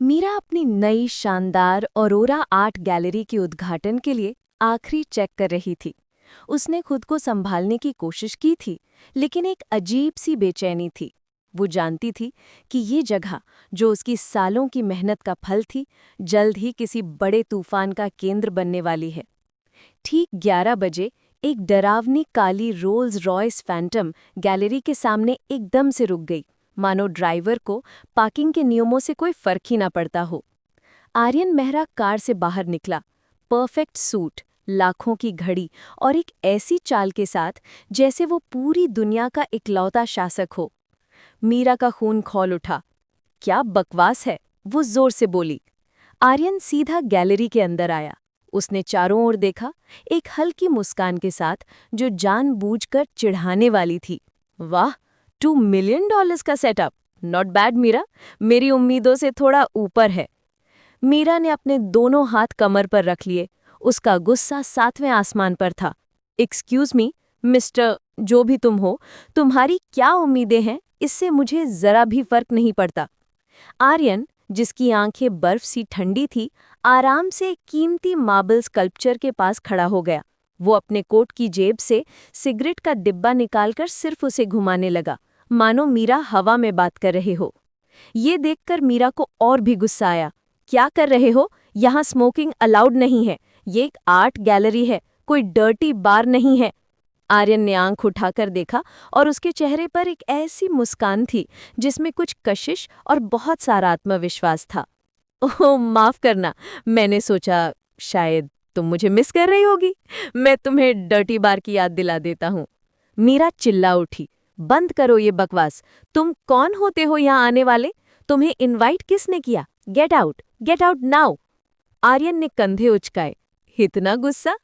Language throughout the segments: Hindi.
मीरा अपनी नई शानदार ऑरोरा आर्ट गैलरी के उद्घाटन के लिए आखिरी चेक कर रही थी। उसने खुद को संभालने की कोशिश की थी, लेकिन एक अजीब सी बेचैनी थी। वो जानती थी कि ये जगह, जो उसकी सालों की मेहनत का फल थी, जल्द ही किसी बड़े तूफान का केंद्र बनने वाली है। ठीक 11 बजे एक डरावनी काली रोल्स रॉयस फैंटम गैलरी के सामने एकदम से रुक गई, मानो ड्राइवर को पार्किंग के नियमों से कोई फर्क ही ना पड़ता हो। आर्यन मेहरा कार से बाहर निकला, परफेक्ट सूट, लाखों की घड़ी और एक ऐसी चाल के साथ जैसे वो पूरी दुनिया का इकलौता शासक हो। मीरा का खून खौल उठा। क्या बकवास है, वो जोर से बोली। आर्यन सीधा गैलरी के अंदर आया। उसने चारों ओर देखा, एक हल्की मुस्कान के साथ जो जानबूझकर चिढ़ाने वाली थी। वाह, $2 मिलियन का सेटअप, नॉट बैड मीरा, मेरी उम्मीदों से थोड़ा ऊपर है। मीरा ने अपने दोनों हाथ कमर पर रख लिए। उसका गुस्सा 7वें आसमान पर था। एक्सक्यूज मी, मिस्टर जो भी तुम हो, तुम्हारी क्या उम्मीदें हैं, इससे मुझे जरा भी फर्क नहीं पड़ता। आर्यन, जिसकी आंखें बर्फ सी ठंडी थी, आराम से कीमती मार्बल स्कल्पचर के पास खड़ा हो गया। वो अपने कोट की जेब से सिगरेट का डिब्बा निकालकर सिर्फ उसे घुमाने लगा, मानो मीरा हवा में बात कर रहे हो। ये देखकर मीरा को और भी गुस्सा आया। क्या कर रहे हो? यहाँ स्मोकिंग अलाउड नहीं है। ये एक आर्ट गैलरी है, कोई डर्टी बार नहीं है। आर्यन ने आंख उठाकर देखा और उसके चेहरे पर एक ऐसी मुस्कान थी जिसमें कुछ कशिश और बहुत सारा आत्मविश्वास था। ओह, माफ करना, मैंने सोचा शायद तुम मुझे मिस कर रही होगी। मैं तुम्हें डर्टी बार की याद दिला देता हूँ। मीरा चिल्ला उठी। बंद करो ये बकवास। तुम कौन होते हो यहाँ आने वाले? तुम्हें इनवाइट किसने किया? Get out now. आर्यन ने कंधे उचकाए। इतना गुस्सा?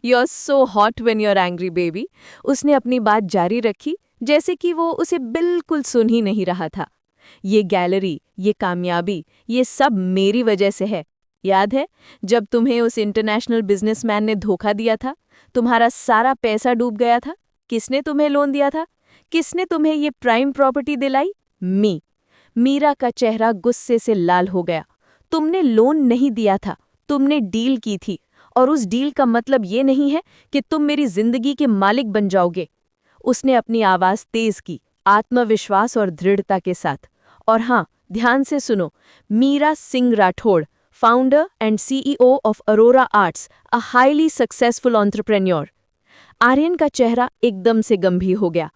You're so hot when you're angry, baby। उसने अपनी बात जारी रखी, जैसे कि वो उसे बिल्कुल सुन ही नहीं रहा था। ये गैलरी, ये कामयाबी, ये सब मेरी वजह से है। याद है जब तुम्हें उस इंटरनेशनल बिजनेसमैन ने धोखा दिया था? तुम्हारा सारा पैसा डूब गया था। किसने तुम्हें लोन दिया था? किसने तुम्हें ये प्राइम प्रॉपर्टी दिलाई? मीरा का चेहरा गुस्से से लाल हो गया। तुमने लोन नहीं दिया था, तुमने डील की थी, और उस डील का मतलब ये नहीं है कि तुम मेरी जिंदगी के मालिक बन जाओगे। उसने अपनी आवाज तेज की, आत्मविश्वास और दृढ़ता के साथ। और हाँ, ध्यान से सुनो, Meera Singh Rathore, founder and CEO of Arora Arts, a highly successful entrepreneur. Aryan का चेहरा एकदम से गंभीर हो गया।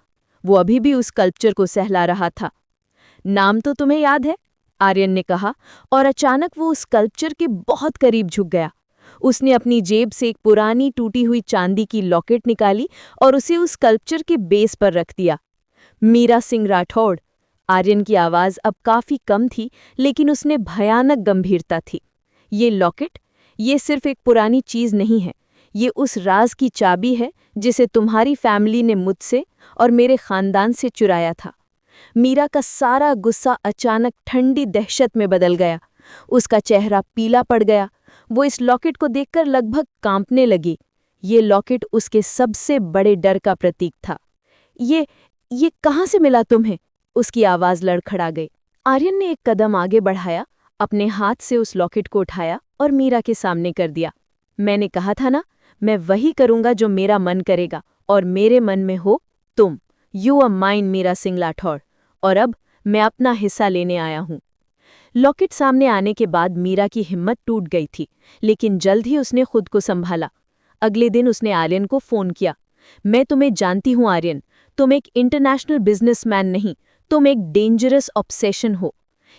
वो अभी भी उस स्कल्पचर को सहला रहा था। नाम तो तुम्हें याद है? आर्यन ने कहा, और अचानक वो उस स्कल्पचर के बहुत करीब झुक गया। उसने अपनी जेब से एक पुरानी टूटी हुई चांदी की लॉकेट निकाली और उसे उस स्कल्पचर के बेस पर रख दिया। मीरा सिंह राठौड़। आर्यन की आवाज अब काफी कम थी, लेकिन उसने भयानक गंभीरता थी। ये लॉकेट, ये सिर्फ एक पुरानी चीज नहीं है। ये उस राज की चाबी है जिसे तुम्हारी फैमिली ने मुझसे और मेरे खानदान से चुराया था। मीरा का सारा गुस्सा अचानक ठंडी दहशत में बदल गया। उसका चेहरा पीला पड़ गया। वो इस लॉकेट को देखकर लगभग कांपने लगी। ये लॉकेट उसके सबसे बड़े डर का प्रतीक था। ये कहाँ से मिला तुम्हें? उसकी आवाज लड़खड़ा गई। आर्यन ने एक कदम आगे बढ़ाया, अपने हाथ से उस लॉकेट को उठाया और मीरा के सामने कर दिया। मैंने कहा था ना, मैं वही करूंगा जो मेरा मन करेगा, और मेरे मन में हो तुम। You are mine Meera Singh Rathore, और अब मैं अपना हिस्सा लेने आया हूं। लॉकेट सामने आने के बाद मीरा की हिम्मत टूट गई थी, लेकिन जल्द ही उसने खुद को संभाला। अगले दिन उसने आर्यन को फोन किया। मैं तुम्हें जानती हूं आर्यन, तुम एक इंटरनेशनल बिजनेसमैन नहीं, तुम एक डेंजरस ऑब्सेशन हो।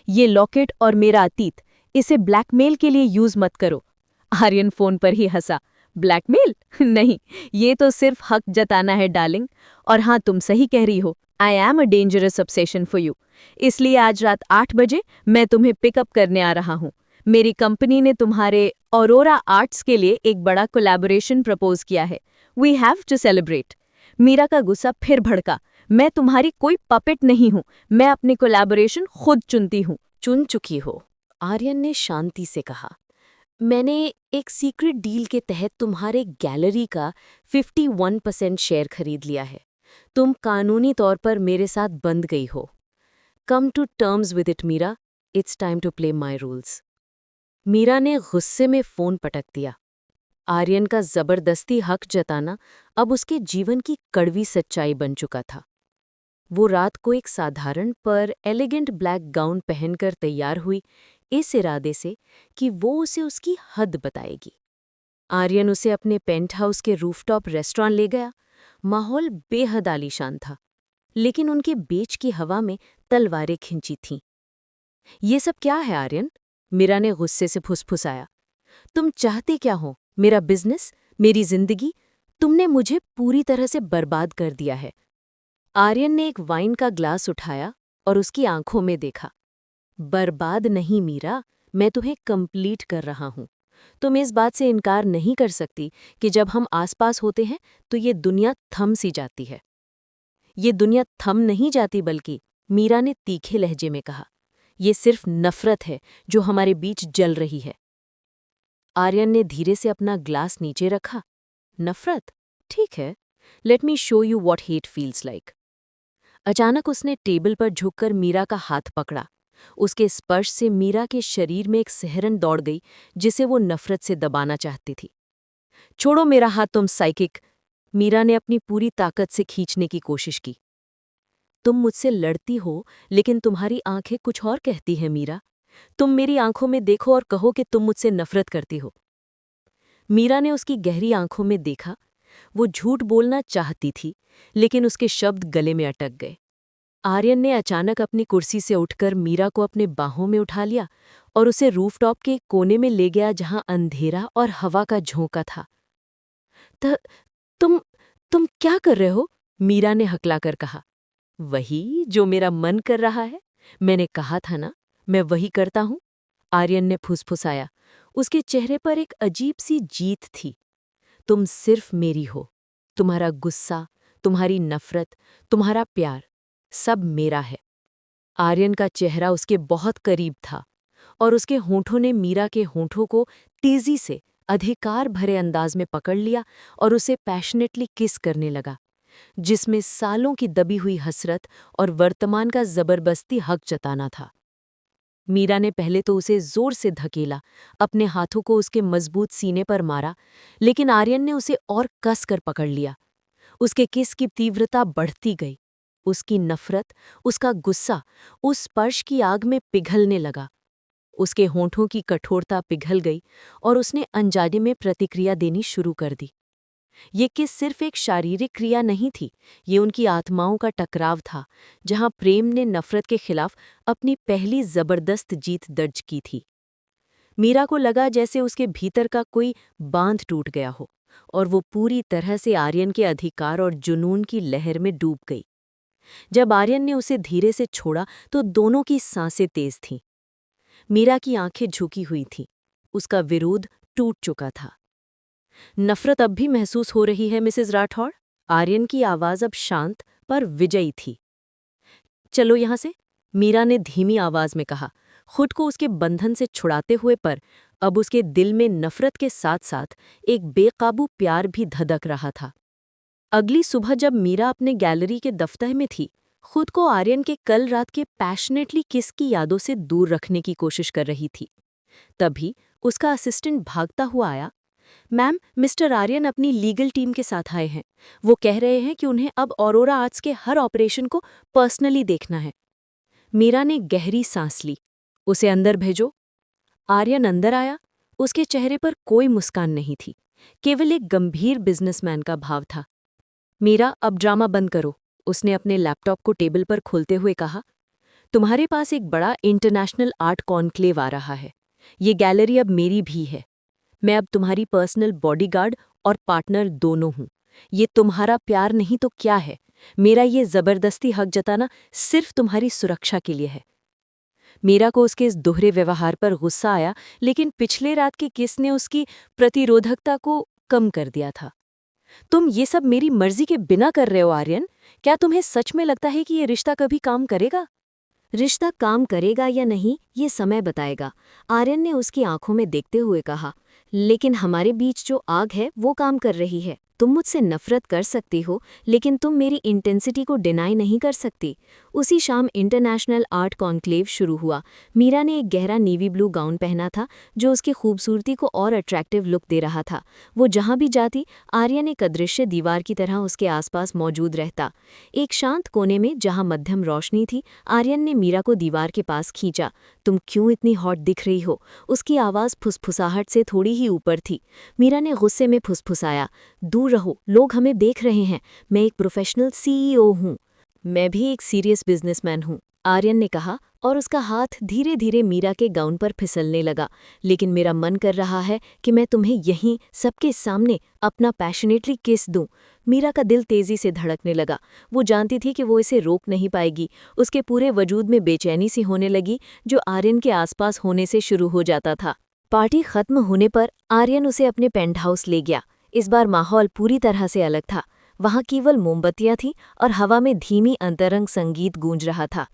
ये लॉकेट और मेरा अतीत, इसे ब्लैकमेल के लिए यूज मत करो। आर्यन फोन पर ही हंसा। ब्लैकमेल? नहीं, ये तो सिर्फ हक जताना है डार्लिंग। और हाँ, तुम सही कह रही हो, I am a dangerous obsession for you. इसलिए आज रात 8 बजे मैं तुम्हें पिकअप करने आ रहा हूँ। मेरी कंपनी ने तुम्हारे ऑरोरा आर्ट्स के लिए एक बड़ा कोलैबोरेशन प्रपोज किया है। We have to celebrate. Meera का गुस्सा फिर भड़का। मैं तुम्हारी कोई पपेट नहीं हूँ, मैं अपनी कोलैबोरेशन खुद चुनती हूँ। चुन चुकी हो, आर्यन ने शांति से कहा। मैंने एक सीक्रेट डील के तहत तुम्हारे गैलरी का 51% शेयर खरीद लिया है। तुम कानूनी तौर पर मेरे साथ बंध गई हो। Come to terms with it Meera, it's time to play my rules. Meera ने गुस्से में फ़ोन पटक दिया। आर्यन का ज़बरदस्ती हक जताना अब उसके जीवन की कड़वी सच्चाई बन चुका था। वो रात को एक साधारण पर एलिगेंट ब्लैक गाउन पहनकर तैयार हुई, इस इरादे से कि वो उसे उसकी हद बताएगी। आर्यन उसे अपने पेंट हाउस के रूफटॉप रेस्टोरेंट ले गया। माहौल बेहद आलीशान था, लेकिन उनके बीच की हवा में तलवारें खिंची थीं। ये सब क्या है आर्यन? मीरा ने गुस्से से फुसफुसाया। तुम चाहते क्या हो? मेरा बिजनेस, मेरी जिंदगी? तुमने मुझे पूरी तरह से बर्बाद कर दिया है। आर्यन ने एक वाइन का ग्लास उठाया और उसकी आंखों में देखा। बर्बाद नहीं मीरा, मैं तुम्हें कंप्लीट कर रहा हूं। तुम इस बात से इनकार नहीं कर सकती कि जब हम आसपास होते हैं तो ये दुनिया थम सी जाती है। ये दुनिया थम नहीं जाती, बल्कि, मीरा ने तीखे लहजे में कहा, ये सिर्फ नफरत है जो हमारे बीच जल रही है। आर्यन ने धीरे से अपना ग्लास नीचे रखा। नफरत? ठीक है, let me show you what hate feels like. अचानक उसने टेबल पर झुककर मीरा का हाथ पकड़ा। उसके स्पर्श से मीरा के शरीर में एक सिहरन दौड़ गई, जिसे वो नफरत से दबाना चाहती थी। छोड़ो मेरा हाथ तुम साइकिक! मीरा ने अपनी पूरी ताकत से खींचने की कोशिश की। तुम मुझसे लड़ती हो, लेकिन तुम्हारी आंखें कुछ और कहती हैं मीरा। तुम मेरी आंखों में देखो और कहो कि तुम मुझसे नफरत करती हो। मीरा ने उसकी गहरी आंखों में देखा। वो झूठ बोलना चाहती थी, लेकिन उसके शब्द गले में अटक गए। आर्यन ने अचानक अपनी कुर्सी से उठकर मीरा को अपने बाहों में उठा लिया और उसे रूफटॉप के कोने में ले गया, जहां अंधेरा और हवा का झोंका था। तुम तुम क्या कर रहे हो? मीरा ने हकलाकर कहा। वही जो मेरा मन कर रहा है। मैंने कहा था ना, मैं वही करता हूं। आर्यन ने फुसफुसाया। उसके चेहरे पर एक अजीब सी जीत थी। तुम सिर्फ मेरी हो। तुम्हारा गुस्सा, तुम्हारी नफरत, तुम्हारा प्यार, सब मेरा है। आर्यन का चेहरा उसके बहुत करीब था और उसके होंठों ने मीरा के होंठों को तेजी से अधिकार भरे अंदाज में पकड़ लिया और उसे पैशनेटली किस करने लगा, जिसमें सालों की दबी हुई हसरत और वर्तमान का जबरदस्ती हक जताना था। मीरा ने पहले तो उसे जोर से धकेला, अपने हाथों को उसके मजबूत सीने पर मारा, लेकिन आर्यन ने उसे और कस कर पकड़ लिया। उसके किस की तीव्रता बढ़ती गई। उसकी नफरत, उसका गुस्सा उस स्पर्श की आग में पिघलने लगा। उसके होंठों की कठोरता पिघल गई और उसने अनजाने में प्रतिक्रिया देनी शुरू कर दी। ये किस सिर्फ एक शारीरिक क्रिया नहीं थी, ये उनकी आत्माओं का टकराव था, जहां प्रेम ने नफरत के खिलाफ अपनी पहली जबरदस्त जीत दर्ज की थी। मीरा को लगा जैसे उसके भीतर का कोई बांध टूट गया हो और वो पूरी तरह से आर्यन के अधिकार और जुनून की लहर में डूब गई। जब आर्यन ने उसे धीरे से छोड़ा तो दोनों की सांसें तेज थीं। मीरा की आंखें झुकी हुई थीं। उसका विरोध टूट चुका था। नफरत अब भी महसूस हो रही है मिसेस राठौड़? आर्यन की आवाज अब शांत पर विजयी थी। चलो यहां से, मीरा ने धीमी आवाज में कहा, खुद को उसके बंधन से छुड़ाते हुए, पर अब उसके दिल में नफरत के साथ साथ एक बेकाबू प्यार भी धधक रहा था। अगली सुबह जब मीरा अपने गैलरी के दफ्तर में थी, खुद को आर्यन के कल रात के पैशनेटली किस की यादों से दूर रखने की कोशिश कर रही थी। तभी उसका असिस्टेंट भागता हुआ आया। मैम, मिस्टर आर्यन अपनी लीगल टीम के साथ आए हैं। वो कह रहे हैं कि उन्हें अब ऑरोरा आर्ट्स के हर ऑपरेशन को पर्सनली देखना है। मीरा ने गहरी सांस ली। उसे अंदर भेजो। आर्यन अंदर आया। उसके चेहरे पर कोई मुस्कान नहीं थी, केवल एक गंभीर बिजनेसमैन का भाव था। मीरा, अब ड्रामा बंद करो, उसने अपने लैपटॉप को टेबल पर खोलते हुए कहा। तुम्हारे पास एक बड़ा इंटरनेशनल आर्ट कॉन्क्लेव आ रहा है। ये गैलरी अब मेरी भी है। मैं अब तुम्हारी पर्सनल बॉडीगार्ड और पार्टनर दोनों हूं। ये तुम्हारा प्यार नहीं तो क्या है? मेरा ये जबरदस्ती हक जताना सिर्फ तुम्हारी सुरक्षा के लिए है। मीरा को उसके इस दोहरे व्यवहार पर गुस्सा आया, लेकिन पिछले रात के किस ने उसकी प्रतिरोधकता को कम कर दिया था। तुम ये सब मेरी मर्जी के बिना कर रहे हो आर्यन? क्या तुम्हें सच में लगता है कि ये रिश्ता कभी काम करेगा? रिश्ता काम करेगा या नहीं, ये समय बताएगा, आर्यन ने उसकी आंखों में देखते हुए कहा। लेकिन हमारे बीच जो आग है वो काम कर रही है। तुम मुझसे नफरत कर सकती हो, लेकिन तुम मेरी इंटेंसिटी को डिनाई नहीं कर सकती। उसी शाम इंटरनेशनल आर्ट कॉन्क्लेव शुरू हुआ। मीरा ने एक गहरा नेवी ब्लू गाउन पहना था जो उसकी खूबसूरती को और अट्रैक्टिव लुक दे रहा था। वो जहाँ भी जाती, आर्यन एक अदृश्य दीवार की तरह उसके आसपास मौजूद रहता। एक शांत कोने में जहाँ मध्यम रोशनी थी, आर्यन ने मीरा को दीवार के पास खींचा। तुम क्यों इतनी हॉट दिख रही हो? उसकी आवाज़ फुसफुसाहट से थोड़ी ही ऊपर थी। मीरा ने गुस्से में फुसफुसाया, दूर रहो, लोग हमें देख रहे हैं। मैं एक प्रोफेशनल सीईओ हूँ। मैं भी एक सीरियस बिजनेसमैन हूँ, आर्यन ने कहा, और उसका हाथ धीरे धीरे मीरा के गाउन पर फिसलने लगा। लेकिन मेरा मन कर रहा है कि मैं तुम्हें यहीं सबके सामने अपना पैशनेटली किस दूं। मीरा का दिल तेजी से धड़कने लगा। वो जानती थी कि वो इसे रोक नहीं पाएगी। उसके पूरे वजूद में बेचैनी सी होने लगी, जो आर्यन के आसपास होने से शुरू हो जाता था। पार्टी खत्म होने पर आर्यन उसे अपने पेंट हाउस ले गया। इस बार माहौल पूरी तरह से अलग था। वहाँ केवल मोमबत्तियाँ थीं और हवा में धीमी अंतरंग संगीत गूंज रहा था।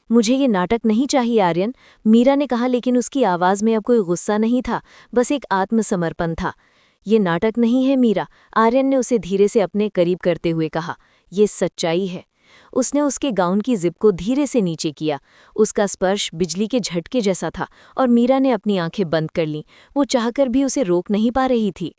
मुझे ये नाटक नहीं चाहिए आर्यन, मीरा ने कहा, लेकिन उसकी आवाज़ में अब कोई गुस्सा नहीं था, बस एक आत्मसमर्पण था। ये नाटक नहीं है मीरा, आर्यन ने उसे धीरे से अपने करीब करते हुए कहा, ये सच्चाई है। उसने उसके गाउन की जिप को धीरे से नीचे किया। उसका स्पर्श बिजली के झटके जैसा था और मीरा ने अपनी आंखें बंद कर लीं। वो चाहकर भी उसे रोक नहीं पा रही थी।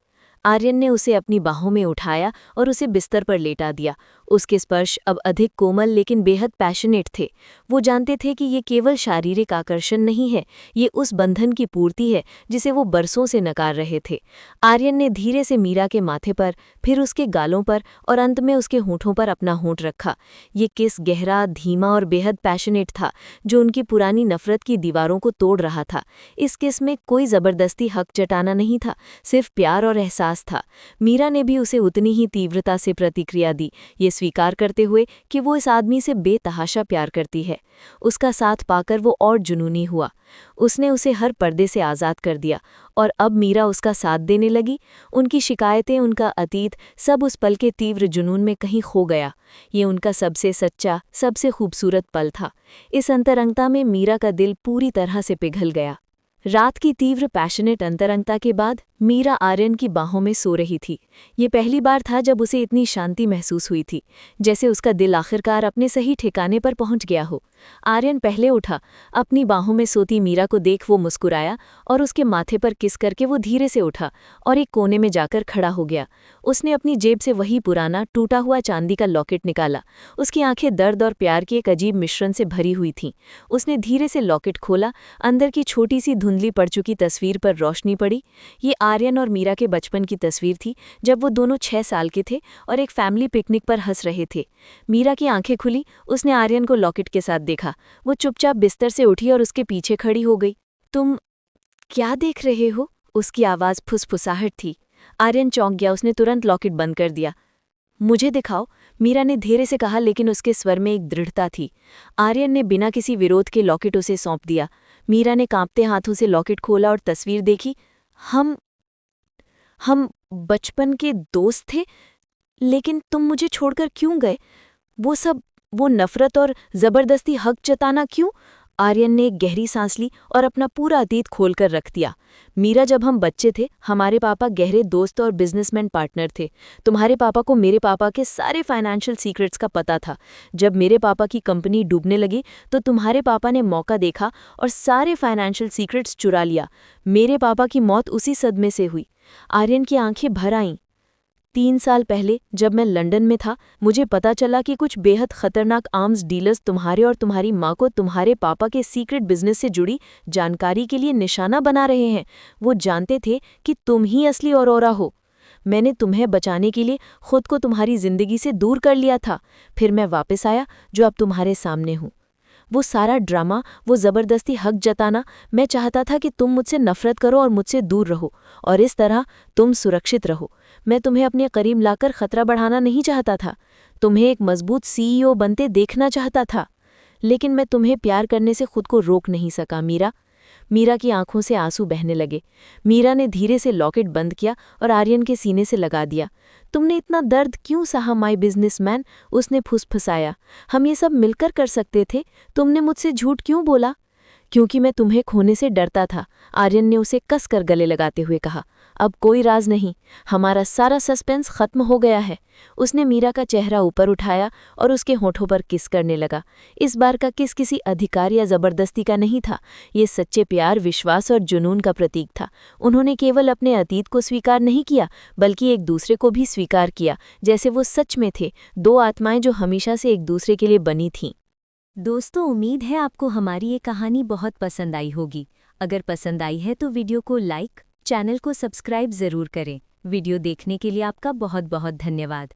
आर्यन ने उसे अपनी बाहों में उठाया और उसे बिस्तर पर लेटा दिया। उसके स्पर्श अब अधिक कोमल लेकिन बेहद पैशनेट थे। वो जानते थे कि ये केवल शारीरिक आकर्षण नहीं है, ये उस बंधन की पूर्ति है जिसे वो बरसों से नकार रहे थे। आर्यन ने धीरे से मीरा के माथे पर, फिर उसके गालों पर और अंत में उसके होठों पर अपना होंठ रखा। ये किस गहरा, धीमा और बेहद पैशनेट था, जो उनकी पुरानी नफरत की दीवारों को तोड़ रहा था। इस किस में कोई जबरदस्ती हक जताना नहीं था, सिर्फ प्यार और एहसास था। मीरा ने भी उसे उतनी ही तीव्रता से प्रतिक्रिया दी, ये स्वीकार करते हुए कि वो इस आदमी से बेतहाशा प्यार करती है। उसका साथ पाकर वो और जुनूनी हुआ। उसने उसे हर पर्दे से आज़ाद कर दिया और अब मीरा उसका साथ देने लगी। उनकी शिकायतें, उनका अतीत, सब उस पल के तीव्र जुनून में कहीं खो गया। ये उनका सबसे सच्चा, सबसे खूबसूरत पल था। इस अंतरंगता में मीरा का दिल पूरी तरह से पिघल गया। रात की तीव्र पैशनेट अंतरंगता के बाद मीरा आर्यन की बाहों में सो रही थी। ये पहली बार था जब उसे इतनी शांति महसूस हुई थी, जैसे उसका दिल आखिरकार अपने सही ठिकाने पर पहुंच गया हो। आर्यन पहले उठा। अपनी बाहों में सोती मीरा को देख वो मुस्कुराया और उसके माथे पर किस करके वो धीरे से उठा और एक कोने में जाकर खड़ा हो गया। उसने अपनी जेब से वही पुराना टूटा हुआ चांदी का लॉकेट निकाला। उसकी आंखें दर्द और प्यार के एक अजीब मिश्रण से भरी हुई थीं। उसने धीरे से लॉकेट खोला। अंदर की छोटी सी धुंधली पड़ चुकी तस्वीर पर रोशनी पड़ी। ये आर्यन और मीरा के बचपन की तस्वीर थी, जब वो दोनों 6 साल के थे और एक फैमिली पिकनिक पर हंस रहे थे। मीरा की आंखें खुली। उसने आर्यन को लॉकेट के साथ देखा। वो चुपचाप बिस्तर से उठी और उसके पीछे खड़ी हो गई। तुम क्या देख रहे हो? उसकी आवाज़ फुसफुसाहट थी। आर्यन चौंक गया। उसने तुरंत लॉकेट बंद कर दिया। मुझे दिखाओ, मीरा ने धीरे से कहा, लेकिन उसके स्वर में एक दृढ़ता थी। आर्यन ने बिना किसी विरोध के लॉकेट उसे सौंप दिया। मीरा ने कांपते हाथों से लॉकेट खोला और तस्वीर देखी। हम बचपन के दोस्त थे, लेकिन तुम मुझे छोड़कर क्यों गए? वो सब, वो नफरत और जबरदस्ती हक जताना क्यों? आर्यन ने एक गहरी सांस ली और अपना पूरा अतीत खोलकर रख दिया। मीरा, जब हम बच्चे थे, हमारे पापा गहरे दोस्त और बिजनेसमैन पार्टनर थे। तुम्हारे पापा को मेरे पापा के सारे फाइनेंशियल सीक्रेट्स का पता था। जब मेरे पापा की कंपनी डूबने लगी तो तुम्हारे पापा ने मौका देखा और सारे फाइनेंशियल सीक्रेट्स चुरा लिया। मेरे पापा की मौत उसी सदमे से हुई। आर्यन की आंखें भर आईं। 3 साल पहले जब मैं लंदन में था, मुझे पता चला कि कुछ बेहद खतरनाक आर्म्स डीलर्स तुम्हारे और तुम्हारी माँ को तुम्हारे पापा के सीक्रेट बिजनेस से जुड़ी जानकारी के लिए निशाना बना रहे हैं। वो जानते थे कि तुम ही असली औरोरा हो। मैंने तुम्हें बचाने के लिए खुद को तुम्हारी जिंदगी से दूर कर लिया था। फिर मैं वापस आया, जो अब तुम्हारे सामने हूँ। वो सारा ड्रामा, वो ज़बरदस्ती हक जताना, मैं चाहता था कि तुम मुझसे नफरत करो और मुझसे दूर रहो, और इस तरह तुम सुरक्षित रहो। मैं तुम्हें अपने करीब लाकर खतरा बढ़ाना नहीं चाहता था। तुम्हें एक मजबूत सीईओ बनते देखना चाहता था। लेकिन मैं तुम्हें प्यार करने से खुद को रोक नहीं सका, मीरा। मीरा की आंखों से आंसू बहने लगे। मीरा ने धीरे से लॉकेट बंद किया और आर्यन के सीने से लगा दिया। तुमने इतना दर्द क्यों सहा, माय बिजनेसमैन? उसने फुसफुसाया। हम ये सब मिलकर कर सकते थे। तुमने मुझसे झूठ क्यों बोला? क्योंकि मैं तुम्हें खोने से डरता था, आर्यन ने उसे कसकर गले लगाते हुए कहा। अब कोई राज नहीं, हमारा सारा सस्पेंस खत्म हो गया है। उसने मीरा का चेहरा ऊपर उठाया और उसके होठों पर किस करने लगा। इस बार का किस किसी अधिकार या जबरदस्ती का नहीं था, ये सच्चे प्यार, विश्वास और जुनून का प्रतीक था। उन्होंने केवल अपने अतीत को स्वीकार नहीं किया, बल्कि एक दूसरे को भी स्वीकार किया, जैसे वो सच में थे, दो आत्माएं जो हमेशा से एक दूसरे के लिए बनी थीं। दोस्तों, उम्मीद है आपको हमारी ये कहानी बहुत पसंद आई होगी। अगर पसंद आई है तो वीडियो को लाइक, चैनल को सब्सक्राइब ज़रूर करें। वीडियो देखने के लिए आपका बहुत बहुत धन्यवाद।